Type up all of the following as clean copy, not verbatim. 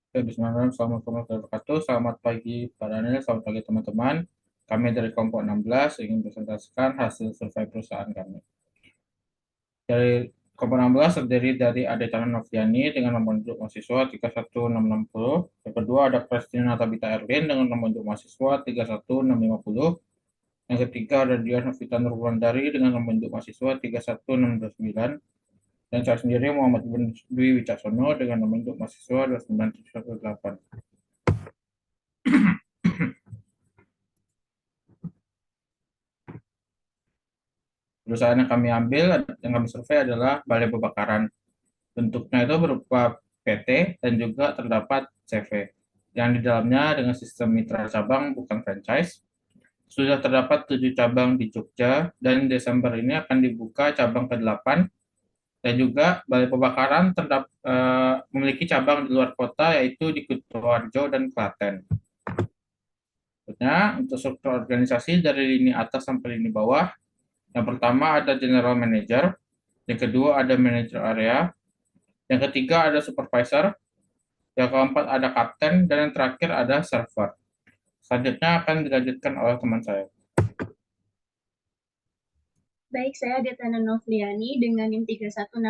Bismillahirrahmanirrahim. Assalamualaikum warahmatullahi wabarakatuh. Selamat pagi Pak Daniel, selamat pagi teman-teman. Kami dari kelompok 16 ingin presentasikan hasil survei perusahaan kami. Dari kelompok 16 terdiri dari Ade Tana Noviani dengan nomor induk mahasiswa 31660. Yang kedua ada Prestina Tabita Erlin dengan nomor induk mahasiswa 31650. Yang ketiga ada Dian Novita Nurwandari dengan nomor induk mahasiswa 31629. Dan saya sendiri Muhammad Dwi Wicaksono dengan nomor induk mahasiswa 29718. Perusahaan yang kami ambil, yang kami survei adalah Balai Bebakaran. Bentuknya itu berupa PT dan juga terdapat CV. Yang di dalamnya dengan sistem mitra cabang bukan franchise. Sudah terdapat 7 cabang di Jogja dan Desember ini akan dibuka cabang ke-8. Dan juga Balai Pembakaran memiliki cabang di luar kota yaitu di Kutoarjo dan Klaten. Selanjutnya, untuk struktur organisasi dari lini atas sampai lini bawah, yang pertama ada General Manager, yang kedua ada Manager Area, yang ketiga ada Supervisor, yang keempat ada Kapten, dan yang terakhir ada Server. Selanjutnya akan dilanjutkan oleh teman saya. Baik, saya Detana Novliani dengan NIM 31660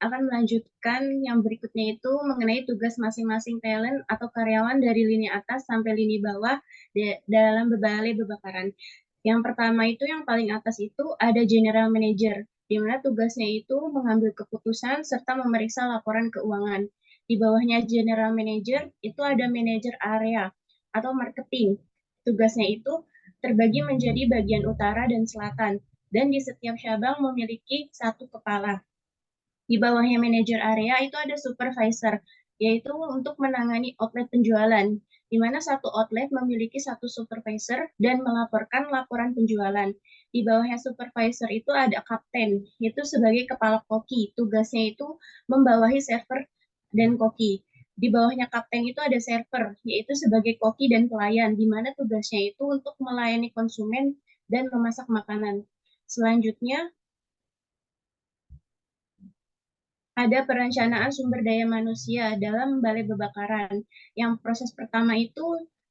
akan melanjutkan yang berikutnya itu mengenai tugas masing-masing talent atau karyawan dari lini atas sampai lini bawah dalam Balai Bebakaran. Yang pertama itu yang paling atas itu ada General Manager, di mana tugasnya itu mengambil keputusan serta memeriksa laporan keuangan. Di bawahnya General Manager itu ada Manager Area atau Marketing. Tugasnya itu terbagi menjadi bagian utara dan selatan, dan di setiap cabang memiliki satu kepala. Di bawahnya manajer area itu ada supervisor, yaitu untuk menangani outlet penjualan, di mana satu outlet memiliki satu supervisor dan melaporkan laporan penjualan. Di bawahnya supervisor itu ada kapten, itu sebagai kepala koki. Tugasnya itu membawahi server dan koki. Di bawahnya kapten itu ada server, yaitu sebagai koki dan pelayan, di mana tugasnya itu untuk melayani konsumen dan memasak makanan. Selanjutnya, ada perencanaan sumber daya manusia dalam Balai Bebakaran. Yang proses pertama itu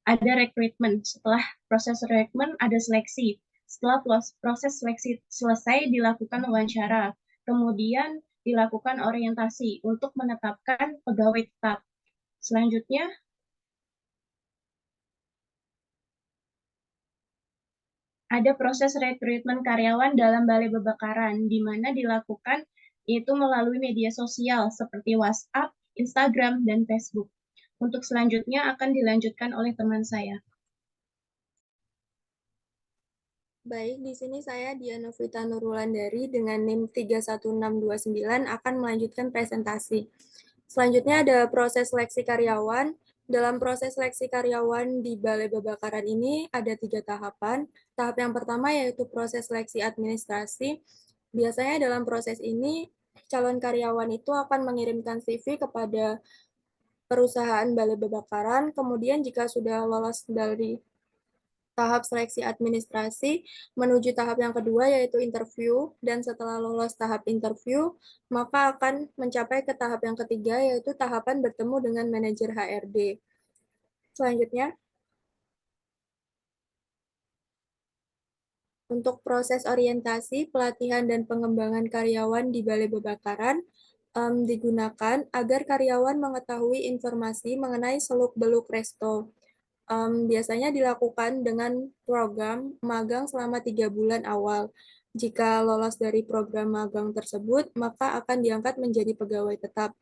ada rekrutmen. Setelah proses rekrutmen ada seleksi. Setelah proses seleksi selesai dilakukan wawancara. Kemudian dilakukan orientasi untuk menetapkan pegawai tetap. Selanjutnya ada proses rekrutmen karyawan dalam Balai Bebakaran, di mana dilakukan yaitu melalui media sosial seperti WhatsApp, Instagram, dan Facebook. Untuk selanjutnya akan dilanjutkan oleh teman saya. Baik, di sini saya Diana Vita Nurwandari dengan NIM 31629 akan melanjutkan presentasi. Selanjutnya ada proses seleksi karyawan. Dalam proses seleksi karyawan di Balai Bebakaran ini ada 3 tahapan. Tahap yang pertama yaitu proses seleksi administrasi. Biasanya dalam proses ini calon karyawan itu akan mengirimkan CV kepada perusahaan Balai Bebakaran. Kemudian jika sudah lolos dari tahap seleksi administrasi menuju tahap yang kedua yaitu interview, dan setelah lolos tahap interview maka akan mencapai ke tahap yang ketiga yaitu tahapan bertemu dengan manajer HRD. Selanjutnya, untuk proses orientasi, pelatihan, dan pengembangan karyawan di Balai Bebakaran digunakan agar karyawan mengetahui informasi mengenai seluk-beluk resto. Biasanya dilakukan dengan program magang selama 3 bulan awal. Jika lolos dari program magang tersebut, maka akan diangkat menjadi pegawai tetap.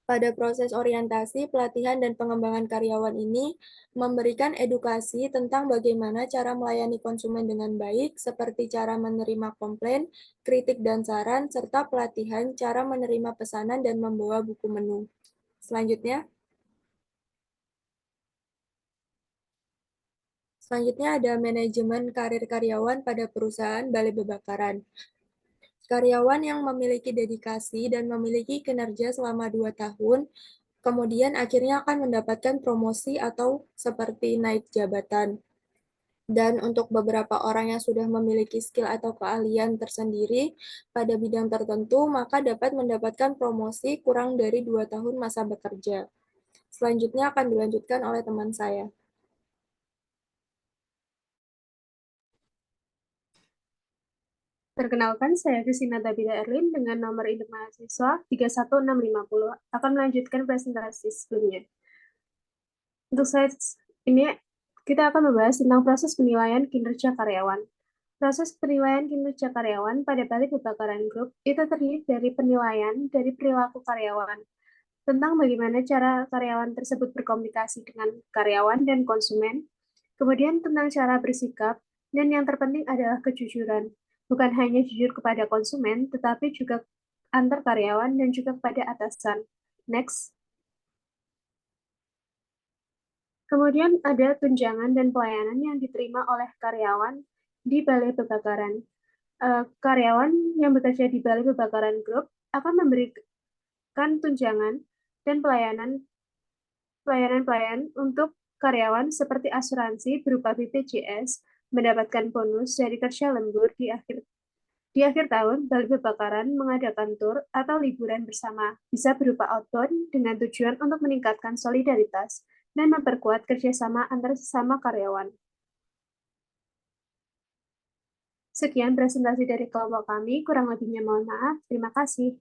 Pada proses orientasi, pelatihan, dan pengembangan karyawan ini memberikan edukasi tentang bagaimana cara melayani konsumen dengan baik, seperti cara menerima komplain, kritik, dan saran, serta pelatihan cara menerima pesanan dan membawa buku menu. Selanjutnya, ada manajemen karir karyawan pada perusahaan Balai Bebakaran. Karyawan yang memiliki dedikasi dan memiliki kinerja selama 2 tahun, kemudian akhirnya akan mendapatkan promosi atau seperti naik jabatan. Dan untuk beberapa orang yang sudah memiliki skill atau keahlian tersendiri pada bidang tertentu, maka dapat mendapatkan promosi kurang dari 2 tahun masa bekerja. Selanjutnya akan dilanjutkan oleh teman saya. Perkenalkan, saya Christina Tabida Erlin dengan nomor induk mahasiswa 31650 akan melanjutkan presentasi sebelumnya. Untuk slide ini, kita akan membahas tentang proses penilaian kinerja karyawan. Proses penilaian kinerja karyawan pada Balai Pembakaran Group itu terdiri dari penilaian dari perilaku karyawan, tentang bagaimana cara karyawan tersebut berkomunikasi dengan karyawan dan konsumen, kemudian tentang cara bersikap, dan yang terpenting adalah kejujuran. Bukan hanya jujur kepada konsumen, tetapi juga antar karyawan dan juga kepada atasan. Next. Kemudian ada tunjangan dan pelayanan yang diterima oleh karyawan di Balai Pembakaran. Karyawan yang bekerja di Balai Pembakaran Group akan memberikan tunjangan dan pelayanan untuk karyawan seperti asuransi berupa BPJS, mendapatkan bonus dari kerja lembur di akhir tahun. Balai Pembakaran mengadakan tur atau liburan bersama, bisa berupa outbound dengan tujuan untuk meningkatkan solidaritas dan memperkuat kerjasama antar sesama karyawan. Sekian presentasi dari kelompok kami, kurang lebihnya mohon maaf. Terima kasih.